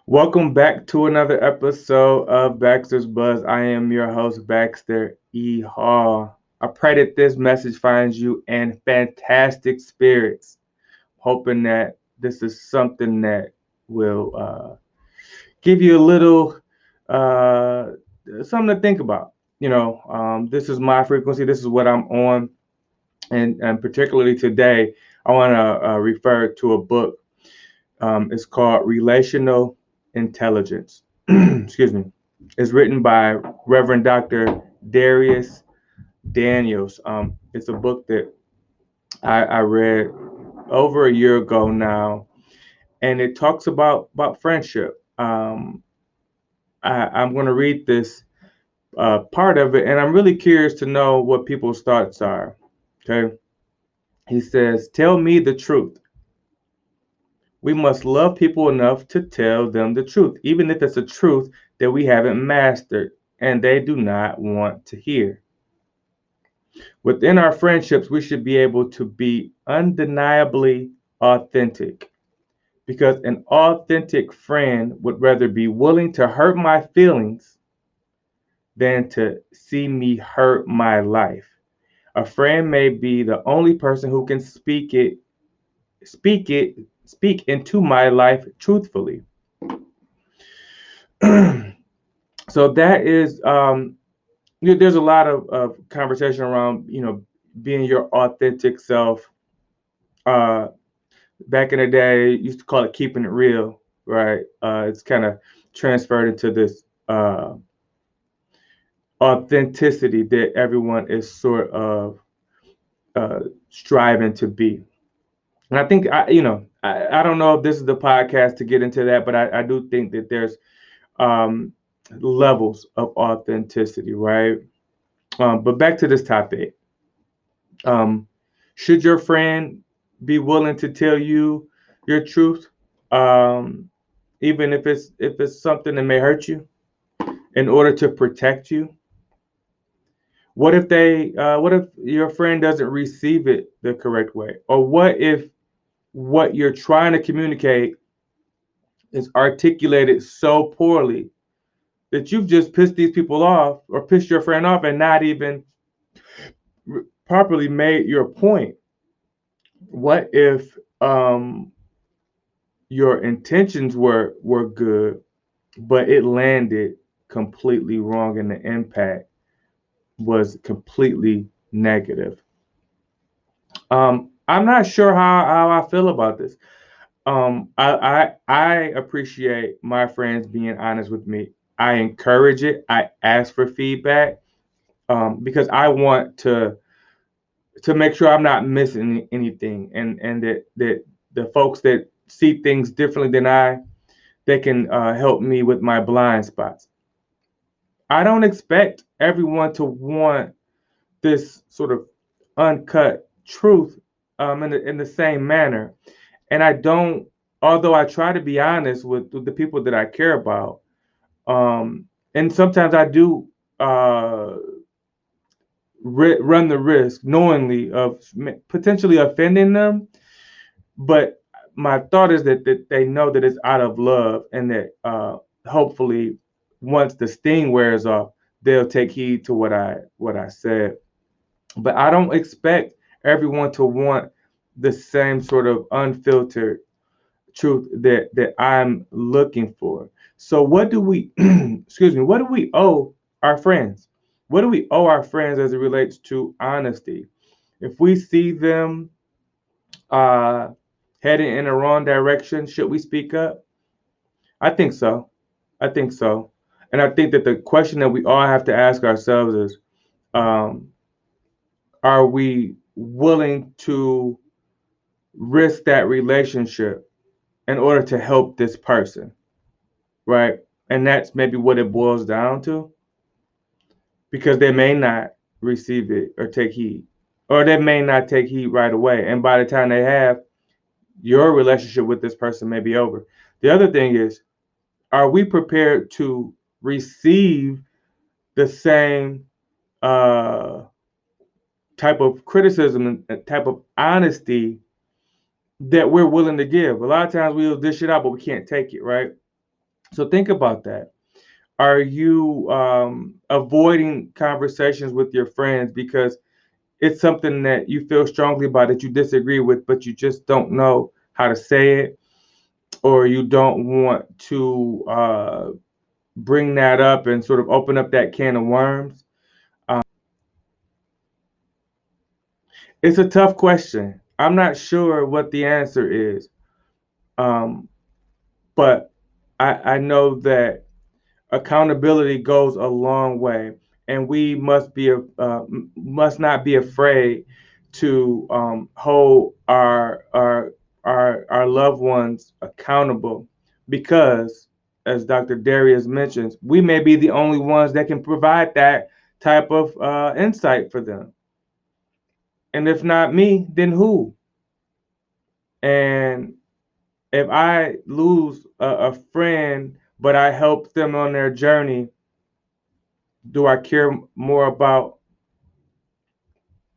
Welcome back to another episode of Baxter's Buzz. I am your host, Baxter E. Hall. I pray that this message finds you in fantastic spirits, hoping that this is something that will give you a little uh, something to think about. This is my frequency, this is what I'm on, and particularly today, I want to refer to a book. It's called Relational Intelligence. Excuse me. It's written by Reverend Dr. Dharius Daniels. It's a book that I read over a year ago now, and it talks about friendship. I'm going to read this part of it, and I'm really curious to know what people's thoughts are. Okay. He says, "Tell me the truth. We must love people enough to tell them the truth, even if it's a truth that we haven't mastered and they do not want to hear. Within our friendships, we should be able to be undeniably authentic because an authentic friend would rather be willing to hurt my feelings than to see me hurt my life. A friend may be the only person who can speak it, speak into my life truthfully." So that is there's a lot of conversation around being your authentic self. uh Back in the day used to call it keeping it real, right? It's kind of transferred into this authenticity that everyone is sort of uh striving to be. And I think I don't know if this is the podcast to get into that, but I do think that there's um levels of authenticity, right? But back to this topic. Um, should your friend be willing to tell you your truth, um, even if it's something that may hurt you, in order to protect you? What if your friend doesn't receive it the correct way, or what if what you're trying to communicate is articulated so poorly that you've just pissed these people off or pissed your friend off and not even properly made your point? What if your intentions were good, but it landed completely wrong, and the impact was completely negative? I'm not sure how I feel about this. I appreciate my friends being honest with me. I encourage it. I ask for feedback because I want to make sure I'm not missing anything, and that the folks that see things differently than I, they can help me with my blind spots. I don't expect everyone to want this sort of uncut truth in the same manner. And I don't, although I try to be honest with the people that I care about, and sometimes I do uh, run the risk knowingly of potentially offending them. But my thought is that they know that it's out of love, and that hopefully once the sting wears off, they'll take heed to what I said. But I don't expect everyone to want the same sort of unfiltered truth that I'm looking for. So what do we excuse me, what do we owe our friends? What do we owe our friends as it relates to honesty? If we see them uh, heading in the wrong direction, should we speak up? I think so. I think so. And I think that the question that we all have to ask ourselves is, um, are we willing to risk that relationship in order to help this person, right? And that's maybe what it boils down to, because they may not receive it or take heed, or they may not take heed right away. And by the time they have, your relationship with this person may be over. The other thing is, are we prepared to receive the same uh, type of criticism and type of honesty that we're willing to give? A lot of times we'll dish it out, but we can't take it, right? So think about that. Are you avoiding conversations with your friends because it's something that you feel strongly about that you disagree with, but you just don't know how to say it, or you don't want to bring that up and sort of open up that can of worms? It's a tough question. I'm not sure what the answer is, um, but I know that accountability goes a long way, and we must not be afraid to hold our loved ones accountable, because, as Dr. Darius mentions, we may be the only ones that can provide that type of insight for them. And if not me, then who? And if I lose a friend, but I help them on their journey, do I care more about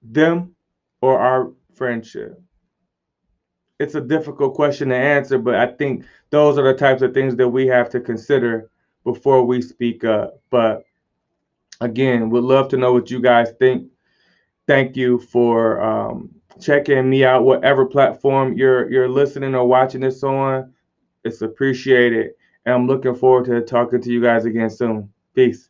them or our friendship? It's a difficult question to answer, but I think those are the types of things that we have to consider before we speak up. But again, would love to know what you guys think. Thank you for checking me out, whatever platform you're listening or watching this on. It's appreciated, and I'm looking forward to talking to you guys again soon. Peace.